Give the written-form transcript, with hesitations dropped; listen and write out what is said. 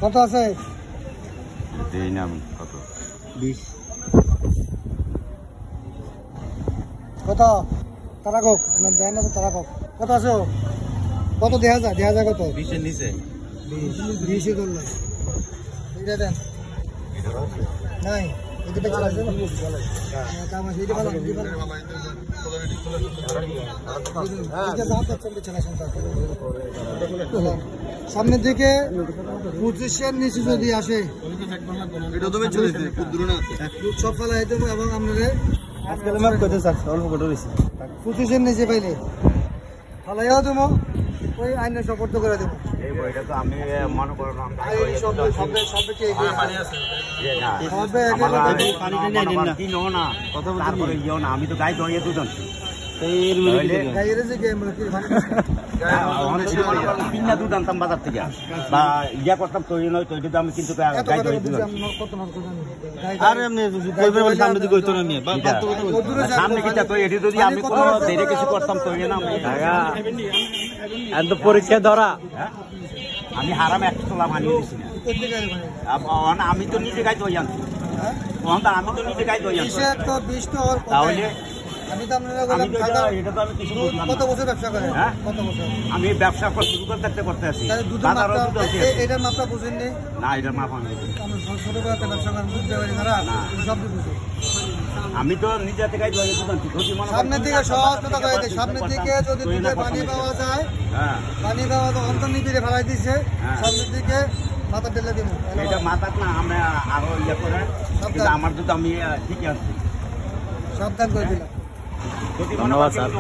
কত আছে? দেই না কত 20 কত তারা কক না দেন না তারা কক কত আছে কত দেখা যায় কত 20 এর নিচে 20 এর দল এটা দেন নাই এটা চলে আসবে কাম আছে এটা ভালো সামনের দিকে 25 এর নিচে যদি আসে এটা তুমি চলে দিতে খুব দূরে না সব ফেলা হইতে এবং আপনাদের আজকাল মাপ কত স্যার অল্প কত রইছে 25 এর নিচে পাইলে ফালাইও দেবো ওই আইনে সাপোর্ট করে দেবো এই বইটা তো আমি মনে করো না এই সব কি পানি আছে হবে পানি নেই না কি নো না কত তারপরে ইও না আমি তো গাই দইয়ে দুজন গাইরে যে গেম কি ভালো তিনটা দুধ আনতাম বাজার থেকে বা ইয়া করতাম তৈরি নয় তৈরি তো আমি কিন্তু গাই দইয়ে দুজন আর এমনি কইবে সামনে দিকে হইতো না আমি সামনে কিটা তো এটি যদি আমি কোনো দেরি কিছু করতাম তৈরি না ঢাকা এত পরীক্ষা ধরা আমি হারাম একটা তোলা মানিয়ে দিছি না আমি তো নিজে গাই দই আনছি আমি তো নিজে গাই দই আনছি তো 20 তো তাহলে আমি তো আপনারা কত বছর ব্যবসা করেন কত বছর আমি ব্যবসা শুরু করতে আছি এটার মাপটা বুঝেন না এটার মাপ আমি ছোটবেলাতে ব্যবসা করেন বুঝতে পারি না সব বুঝে আমি তো নিজে থেকে সামনের দিকে সহজ কথা কয়ে সামনের দিকে যদি পানি পাওয়া যায় পানি পাওয়া তো অন্তর্নিবিড়ে ফেলাই দিচ্ছে সামনের দিকে মাথা ঢেলে দিব এটা মাথা না আমরা আরো ইয়ে করে আমার দুধ আমি ঠিকই আছি সাবধান করে দিলাম ধন্যবাদ স্যার।